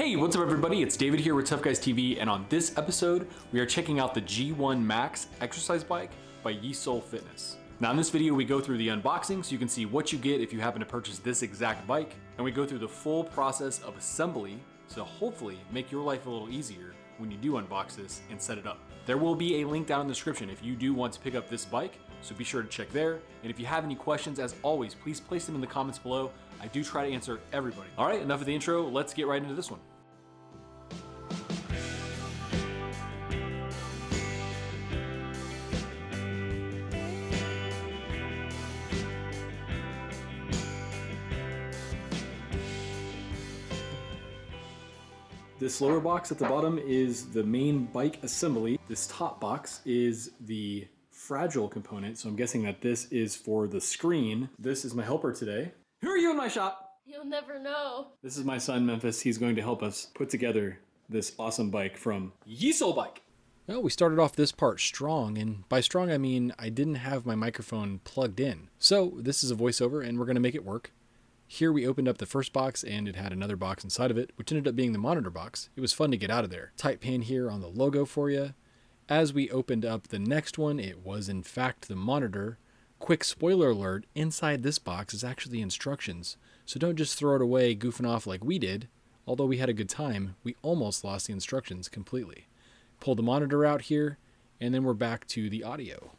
Hey, what's up everybody? It's David here with Tough Guys TV, and on this episode, we are checking out the G1 Max exercise bike by Yesoul Fitness. Now in this video, we go through the unboxing so you can see what you get if you happen to purchase this exact bike, and we go through the full process of assembly to hopefully make your life a little easier when you do unbox this and set it up. There will be a link down in the description if you do want to pick up this bike, so be sure to check there. And if you have any questions, as always, please place them in the comments below. I do try to answer everybody. All right, enough of the intro. Let's get right into this one. This lower box at the bottom is the main bike assembly. This top box is the fragile component, so I'm guessing that this is for the screen. This is my helper today. Who are you in my shop? You'll never know. This is my son, Memphis. He's going to help us put together this awesome bike from Yesoul Bike. Well, we started off this part strong, and by strong I mean I didn't have my microphone plugged in. So this is a voiceover, and we're going to make it work. Here we opened up the first box and it had another box inside of it, which ended up being the monitor box. It was fun to get out of there. Tight pin here on the logo for you. As we opened up the next one, it was in fact the monitor. Quick spoiler alert, inside this box is actually instructions. So don't just throw it away goofing off like we did. Although we had a good time, we almost lost the instructions completely. Pull the monitor out here, and then we're back to the audio.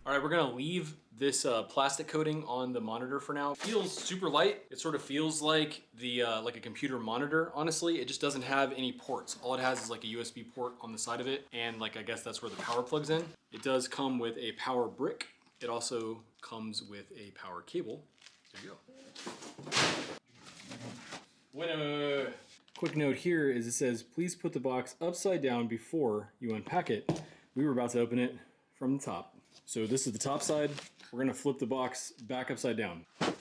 All right, we're gonna leave this plastic coating on the monitor for now. It feels super light. It sort of feels like like a computer monitor, honestly. It just doesn't have any ports. All it has is like a USB port on the side of it, and like I guess that's where the power plugs in. It does come with a power brick. It also comes with a power cable. There you go. Bueno. Quick note here is it says, please put the box upside down before you unpack it. We were about to open it from the top. So this is the top side. We're gonna flip the box back upside down. Nice.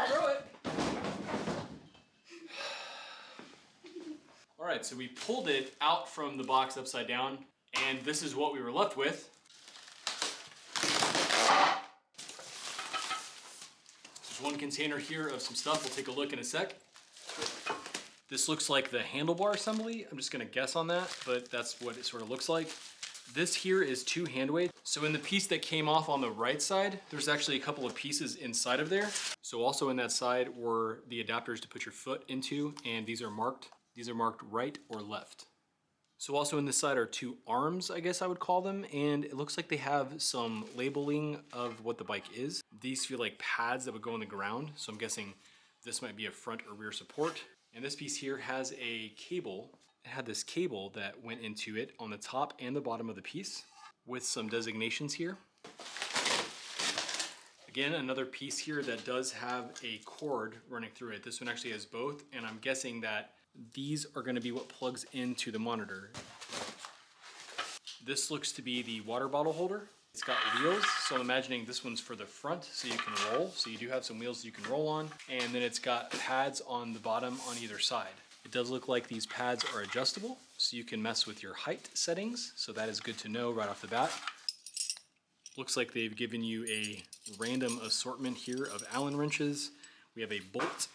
Throw it. All right, so we pulled it out from the box upside down, and this is what we were left with. There's one container here of some stuff. We'll take a look in a sec. This looks like the handlebar assembly. I'm just gonna guess on that, but that's what it sort of looks like. This here is 2 hand weights. So in the piece that came off on the right side, there's actually a couple of pieces inside of there. So also in that side were the adapters to put your foot into, and these are marked. These are marked right or left. So also in this side are 2 arms, I guess I would call them, and it looks like they have some labeling of what the bike is. These feel like pads that would go on the ground, so I'm guessing this might be a front or rear support. And this piece here has a cable. It had this cable that went into it on the top and the bottom of the piece with some designations here. Again, another piece here that does have a cord running through it. This one actually has both, and I'm guessing that these are going to be what plugs into the monitor. This looks to be the water bottle holder. It's got wheels, so I'm imagining this one's for the front so you can roll. So you do have some wheels you can roll on, and then it's got pads on the bottom on either side. It does look like these pads are adjustable, so you can mess with your height settings, so that is good to know right off the bat. Looks like they've given you a random assortment here of Allen wrenches. We have a bolt.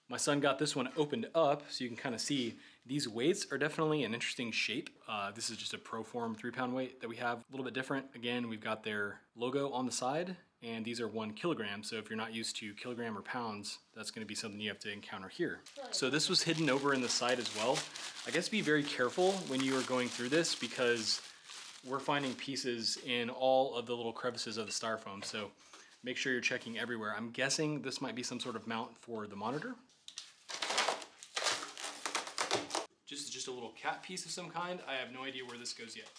My son got this one opened up, so you can kind of see these weights are definitely an interesting shape. This is just a ProForm 3-pound weight that we have, a little bit different. Again, we've got their logo on the side, and these are 1 kilogram. So if you're not used to kilogram or pounds, that's gonna be something you have to encounter here. So this was hidden over in the side as well. I guess be very careful when you are going through this because we're finding pieces in all of the little crevices of the styrofoam. So make sure you're checking everywhere. I'm guessing this might be some sort of mount for the monitor. Just a little cat piece of some kind. I have no idea where this goes yet.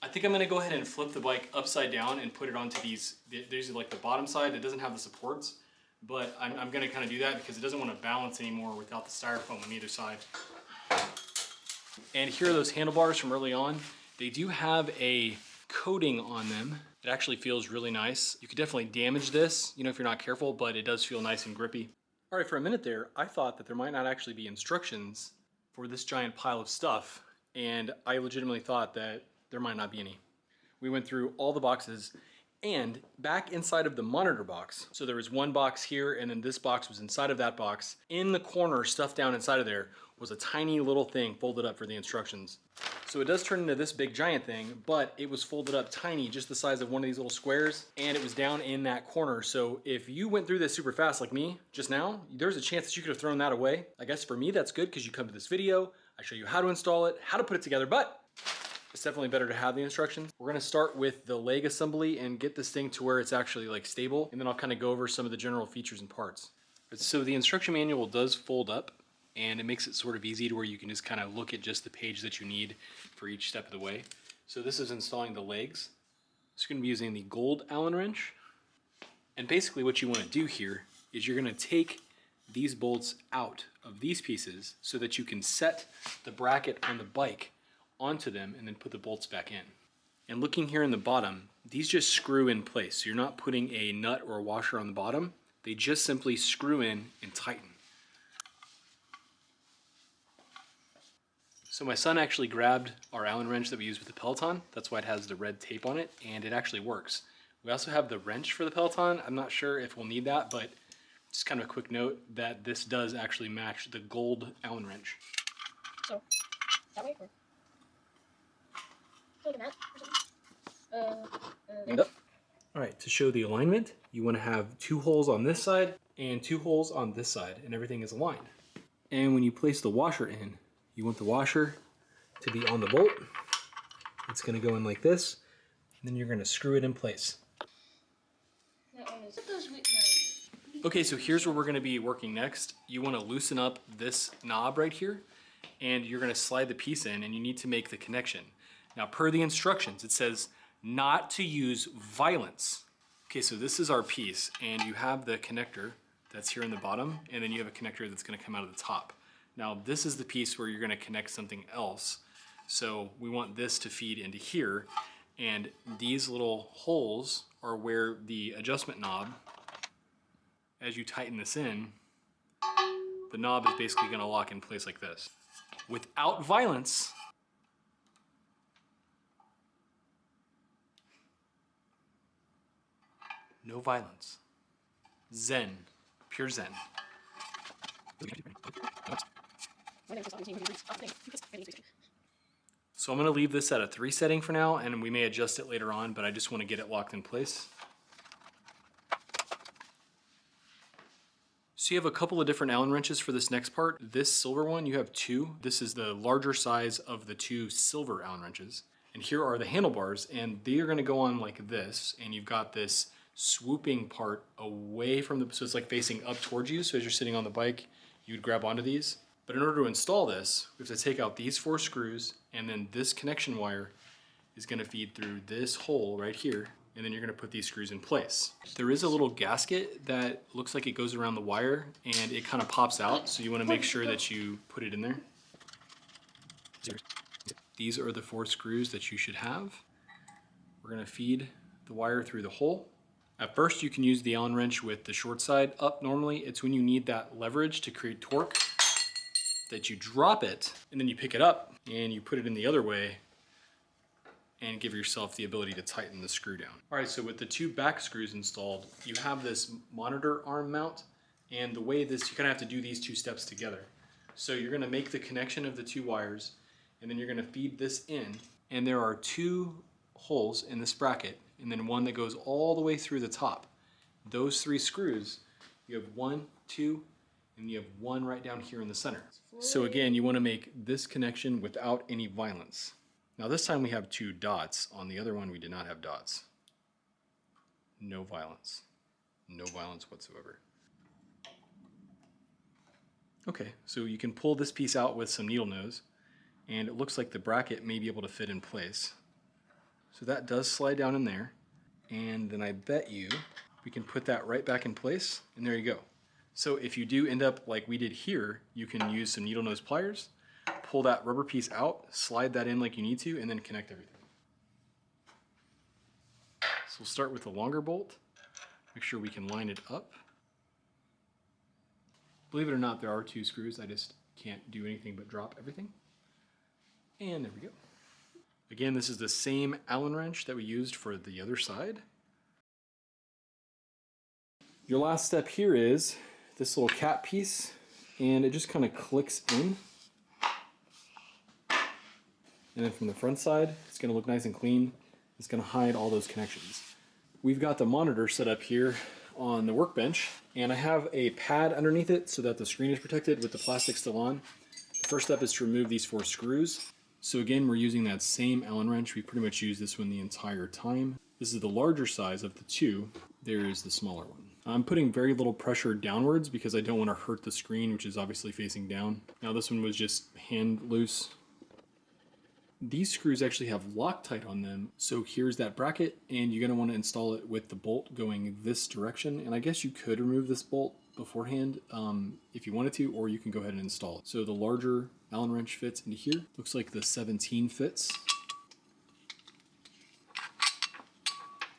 I think I'm gonna go ahead and flip the bike upside down and put it onto these. There's like the bottom side. It doesn't have the supports, but I'm gonna kind of do that because it doesn't want to balance anymore without the styrofoam on either side. And here are those handlebars from early on. They do have a coating on them. It actually feels really nice. You could definitely damage this, if you're not careful, but it does feel nice and grippy. All right, for a minute there, I thought that there might not actually be instructions for this giant pile of stuff, and I legitimately thought that there might not be any. We went through all the boxes, and back inside of the monitor box, so there was one box here, and then this box was inside of that box. In the corner, stuffed down inside of there, was a tiny little thing folded up for the instructions. So it does turn into this big giant thing, but it was folded up tiny, just the size of one of these little squares, and it was down in that corner. So if you went through this super fast like me just now, there's a chance that you could have thrown that away. I guess for me that's good because you come to this video, I show you how to install it, how to put it together, but it's definitely better to have the instructions. We're gonna start with the leg assembly and get this thing to where it's actually like stable, and then I'll kind of go over some of the general features and parts. So the instruction manual does fold up, and it makes it sort of easy to where you can just kind of look at just the page that you need for each step of the way. So this is installing the legs. It's going to be using the gold Allen wrench. And basically what you want to do here is you're going to take these bolts out of these pieces so that you can set the bracket on the bike onto them and then put the bolts back in. And looking here in the bottom, these just screw in place. So you're not putting a nut or a washer on the bottom. They just simply screw in and tighten. So my son actually grabbed our Allen wrench that we use with the Peloton. That's why it has the red tape on it, and it actually works. We also have the wrench for the Peloton. I'm not sure if we'll need that, but just kind of a quick note that this does actually match the gold Allen wrench. So, that way or? Look at that or something. Hand up. All right, to show the alignment, you want to have 2 holes on this side and 2 holes on this side, and everything is aligned. And when you place the washer in, you want the washer to be on the bolt. It's going to go in like this, and then you're going to screw it in place. Okay, so here's where we're going to be working next. You want to loosen up this knob right here, and you're going to slide the piece in, and you need to make the connection. Now, per the instructions, it says not to use violence. Okay, so this is our piece, and you have the connector that's here in the bottom, and then you have a connector that's going to come out of the top. Now this is the piece where you're going to connect something else. So we want this to feed into here, and these little holes are where the adjustment knob, as you tighten this in, the knob is basically going to lock in place like this. Without violence, no violence. Zen, pure Zen. So I'm going to leave this at a 3 setting for now, and we may adjust it later on, but I just want to get it locked in place. So you have a couple of different Allen wrenches for this next part. This silver one, you have 2. This is the larger size of the 2 silver Allen wrenches. And here are the handlebars, and they are going to go on like this, and you've got this swooping part away from the, so it's like facing up towards you. So as you're sitting on the bike, you'd grab onto these. But in order to install this, we have to take out these 4 screws, and then this connection wire is going to feed through this hole right here, and then you're going to put these screws in place. There is a little gasket that looks like it goes around the wire, and it kind of pops out, so you want to make sure that you put it in there. These are the 4 screws that you should have. We're going to feed the wire through the hole. At first, you can use the Allen wrench with the short side up normally. It's when you need that leverage to create torque that you drop it, and then you pick it up and you put it in the other way and give yourself the ability to tighten the screw down. All right, so with the 2 back screws installed, you have this monitor arm mount, and the way this, you kind of have to do these 2 steps together. So you're going to make the connection of the 2 wires, and then you're going to feed this in, and there are 2 holes in this bracket, and then one that goes all the way through the top. Those 3 screws, you have 1, 2, and you have 1 right down here in the center. So again, you want to make this connection without any violence. Now this time we have 2 dots. On the other one we did not have dots. No violence. No violence whatsoever. Okay, so you can pull this piece out with some needle nose, and it looks like the bracket may be able to fit in place. So that does slide down in there, and then I bet you we can put that right back in place, and there you go. So if you do end up like we did here, you can use some needle nose pliers, pull that rubber piece out, slide that in like you need to, and then connect everything. So we'll start with the longer bolt. Make sure we can line it up. Believe it or not, there are 2 screws. I just can't do anything but drop everything. And there we go. Again, this is the same Allen wrench that we used for the other side. Your last step here is this little cap piece, and it just kind of clicks in. And then from the front side, it's going to look nice and clean. It's going to hide all those connections. We've got the monitor set up here on the workbench, and I have a pad underneath it so that the screen is protected with the plastic still on. The first step is to remove these 4 screws. So again, we're using that same Allen wrench. We pretty much use this one the entire time. This is the larger size of the 2. There is the smaller one. I'm putting very little pressure downwards because I don't want to hurt the screen, which is obviously facing down. Now this one was just hand loose. These screws actually have Loctite on them. So here's that bracket, and you're gonna want to install it with the bolt going this direction. And I guess you could remove this bolt beforehand if you wanted to, or you can go ahead and install it. So the larger Allen wrench fits into here. Looks like the 17 fits.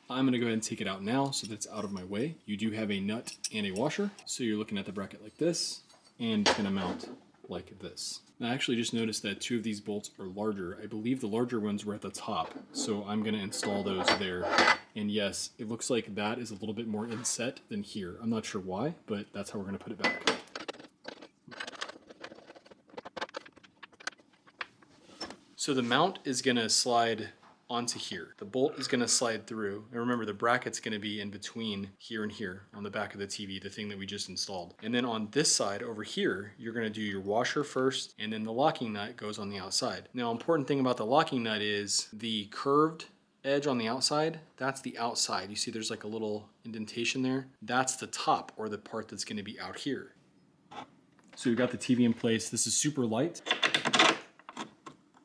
I'm gonna go ahead and take it out now so that it's out of my way. You do have a nut and a washer. So you're looking at the bracket like this, and it's gonna mount like this. Now I actually just noticed that 2 of these bolts are larger. I believe the larger ones were at the top, so I'm gonna install those there. And yes, it looks like that is a little bit more inset than here. I'm not sure why, but that's how we're gonna put it back. So the mount is gonna slide onto here. The bolt is gonna slide through. And remember, the bracket's gonna be in between here and here on the back of the TV, the thing that we just installed. And then on this side over here, you're gonna do your washer first, and then the locking nut goes on the outside. Now, important thing about the locking nut is the curved edge on the outside, that's the outside. You see there's like a little indentation there. That's the top, or the part that's gonna be out here. So we've got the TV in place. This is super light.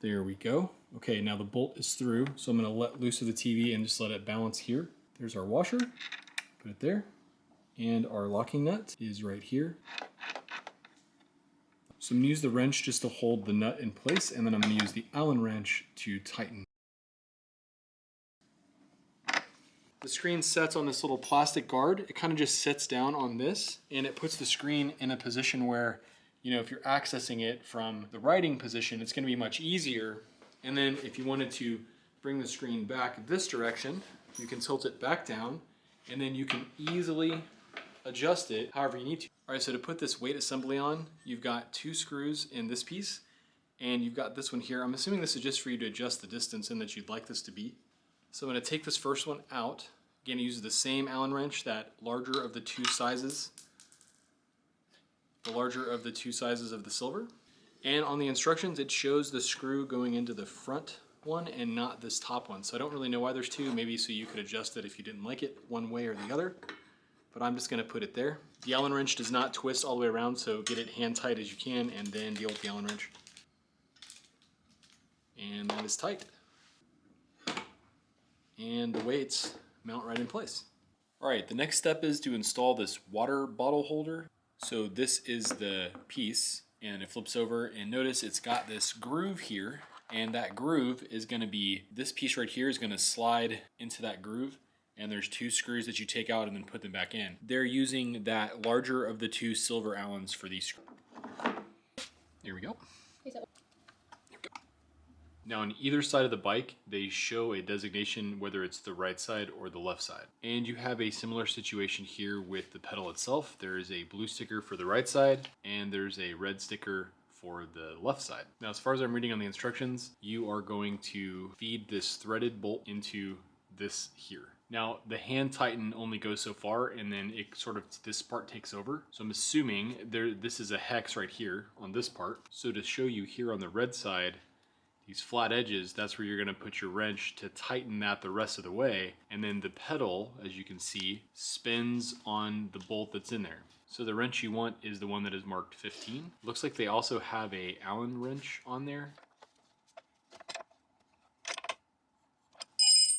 There we go. Okay, now the bolt is through, so I'm gonna let loose of the TV and just let it balance here. There's our washer, put it there. And our locking nut is right here. So I'm gonna use the wrench just to hold the nut in place, and then I'm gonna use the Allen wrench to tighten. The screen sets on this little plastic guard. It kind of just sits down on this, and it puts the screen in a position where, you know, if you're accessing it from the writing position, it's gonna be much easier. And then if you wanted to bring the screen back this direction, you can tilt it back down, and then you can easily adjust it however you need to. All right, so to put this weight assembly on, you've got 2 screws in this piece, and you've got this one here. I'm assuming this is just for you to adjust the distance in that you'd like this to be. So I'm gonna take this first one out. Again, it uses the same Allen wrench, that larger of the 2 sizes. The larger of the 2 sizes of the silver. And on the instructions, it shows the screw going into the front one and not this top one. So I don't really know why there's 2, maybe so you could adjust it if you didn't like it one way or the other. But I'm just gonna put it there. The Allen wrench does not twist all the way around, so get it hand tight as you can and then deal with the Allen wrench. And that is tight. And the weights mount right in place. All right, the next step is to install this water bottle holder. So this is the piece, and it flips over, and notice it's got this groove here, and that groove is gonna be, this piece right here is gonna slide into that groove, and there's 2 screws that you take out and then put them back in. They're using that larger of the 2 silver Allens for these screws. There we go. Now on either side of the bike, they show a designation whether it's the right side or the left side. And you have a similar situation here with the pedal itself. There is a blue sticker for the right side, and there's a red sticker for the left side. Now, as far as I'm reading on the instructions, you are going to feed this threaded bolt into this here. Now, the hand tighten only goes so far, and then it sort of, this part takes over. So I'm assuming this is a hex right here on this part. So to show you here on the red side, these flat edges, that's where you're gonna put your wrench to tighten that the rest of the way. And then the pedal, as you can see, spins on the bolt that's in there. So the wrench you want is the one that is marked 15. Looks like they also have a Allen wrench on there.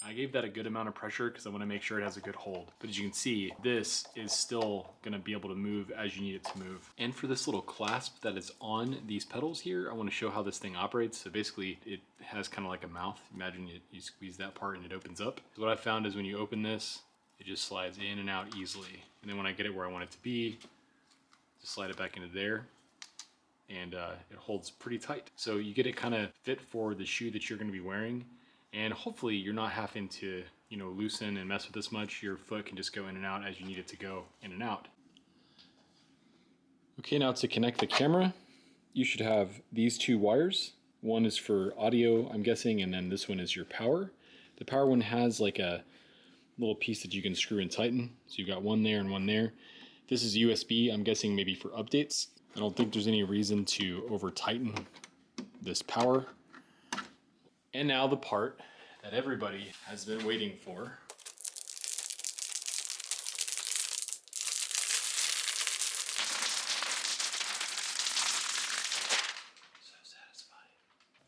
I gave that a good amount of pressure because I want to make sure it has a good hold. But as you can see, this is still going to be able to move as you need it to move. And for this little clasp that is on these pedals here, I want to show how this thing operates. So basically it has kind of like a mouth. Imagine you squeeze that part and it opens up. So what I found is when you open this, it just slides in and out easily. And then when I get it where I want it to be, Just slide it back into there, and it holds pretty tight. So you get it kind of fit for the shoe that you're going to be wearing, and hopefully you're not having to, you know, loosen and mess with this much. Your foot can just go in and out as you need it to go in and out. Okay, now to connect the camera, you should have these two wires. One is for audio, I'm guessing, and then this one is your power. The power one has like a little piece that you can screw and tighten. So you've got one there and one there. This is USB, I'm guessing maybe for updates. I don't think there's any reason to over tighten this power. And now the part that everybody has been waiting for.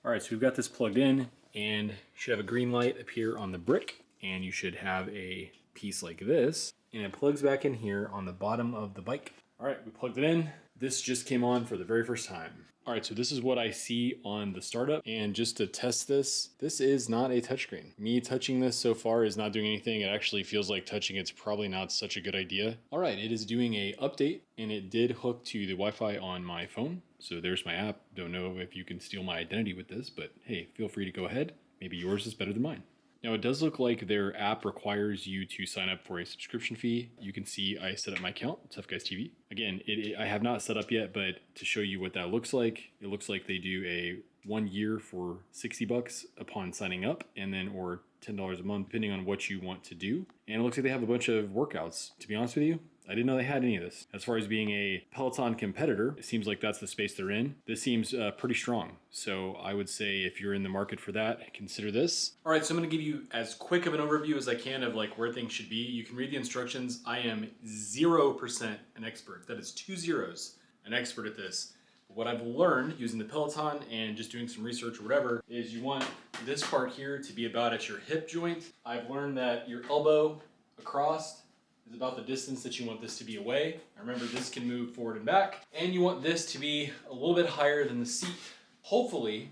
All right, so we've got this plugged in, and you should have a green light appear on the brick, and you should have a piece like this, and it plugs back in here on the bottom of the bike. All right, we plugged it in. This just came on for the very first time. All right, so this is what I see on the startup, and just to test this, this is not a touchscreen. Me touching this so far is not doing anything. It actually feels like touching it's probably not such a good idea. All right, it is doing a update, and it did hook to the Wi-Fi on my phone. So there's my app. Don't know if you can steal my identity with this, but hey, feel free to go ahead. Maybe yours is better than mine. Now it does look like their app requires you to sign up for a subscription fee. You can see I set up my account, Tough Guys TV. Again, I have not set up yet, but to show you what that looks like, it looks like they do a 1 year for $60 upon signing up, and then or $10 a month, depending on what you want to do. And it looks like they have a bunch of workouts. To be honest with you, I didn't know they had any of this. As far as being a Peloton competitor, it seems like that's the space they're in. This seems pretty strong. So I would say if you're in the market for that, consider this. All right, so I'm gonna give you as quick of an overview as I can of like where things should be. You can read the instructions. I am 0% an expert. That is 2 zeros, an expert at this. What I've learned using the Peloton and just doing some research or whatever is you want this part here to be about at your hip joint. I've learned that your elbow across is about the distance that you want this to be away. I remember this can move forward and back, and you want this to be a little bit higher than the seat. Hopefully,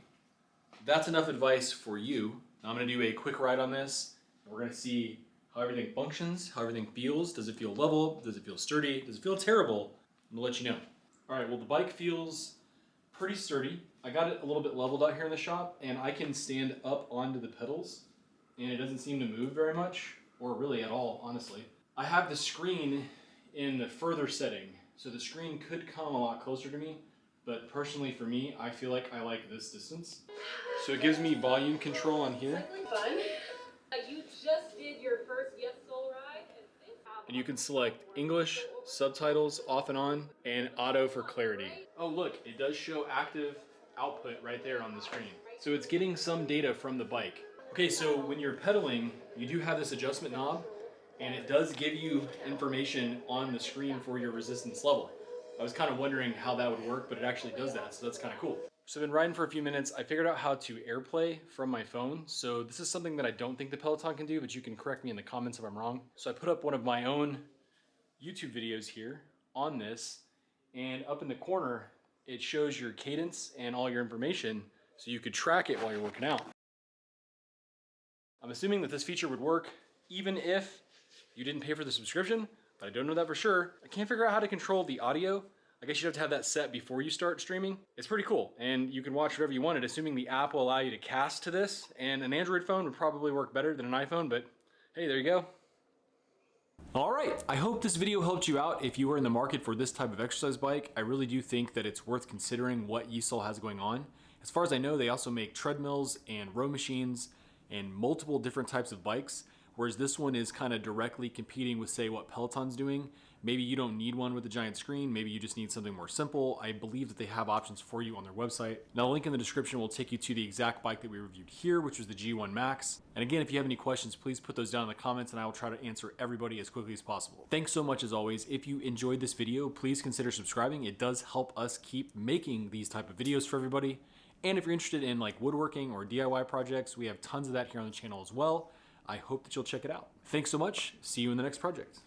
that's enough advice for you. Now I'm gonna do a quick ride on this. We're gonna see how everything functions, how everything feels. Does it feel level? Does it feel sturdy? Does it feel terrible? I'm gonna let you know. All right, well the bike feels pretty sturdy. I got it a little bit leveled out here in the shop, and I can stand up onto the pedals, and it doesn't seem to move very much, or really at all, honestly. I have the screen in the further setting, so the screen could come a lot closer to me, but personally for me, I feel like I like this distance. So it gives me volume control on here. Fun. You just did your first Yesoul ride. And you can select English, subtitles off and on, and auto for clarity. Oh look, it does show active output right there on the screen. So it's getting some data from the bike. Okay, so when you're pedaling, you do have this adjustment knob, and it does give you information on the screen for your resistance level. I was kind of wondering how that would work, but it actually does that, so that's kind of cool. So I've been riding for a few minutes. I figured out how to AirPlay from my phone. So this is something that I don't think the Peloton can do, but you can correct me in the comments if I'm wrong. So I put up one of my own YouTube videos here on this, and up in the corner, it shows your cadence and all your information, so you could track it while you're working out. I'm assuming that this feature would work even if you didn't pay for the subscription, but I don't know that for sure. I can't figure out how to control the audio. I guess you'd have to have that set before you start streaming. It's pretty cool, and you can watch whatever you wanted, assuming the app will allow you to cast to this, and an Android phone would probably work better than an iPhone, but hey, there you go. All right, I hope this video helped you out if you were in the market for this type of exercise bike. I really do think that it's worth considering what Yesoul has going on. As far as I know, they also make treadmills and row machines and multiple different types of bikes, whereas this one is kind of directly competing with, say, what Peloton's doing. Maybe you don't need one with a giant screen. Maybe you just need something more simple. I believe that they have options for you on their website. Now, the link in the description will take you to the exact bike that we reviewed here, which was the G1 Max. And again, if you have any questions, please put those down in the comments and I will try to answer everybody as quickly as possible. Thanks so much as always. If you enjoyed this video, please consider subscribing. It does help us keep making these type of videos for everybody. And if you're interested in like woodworking or DIY projects, we have tons of that here on the channel as well. I hope that you'll check it out. Thanks so much. See you in the next project.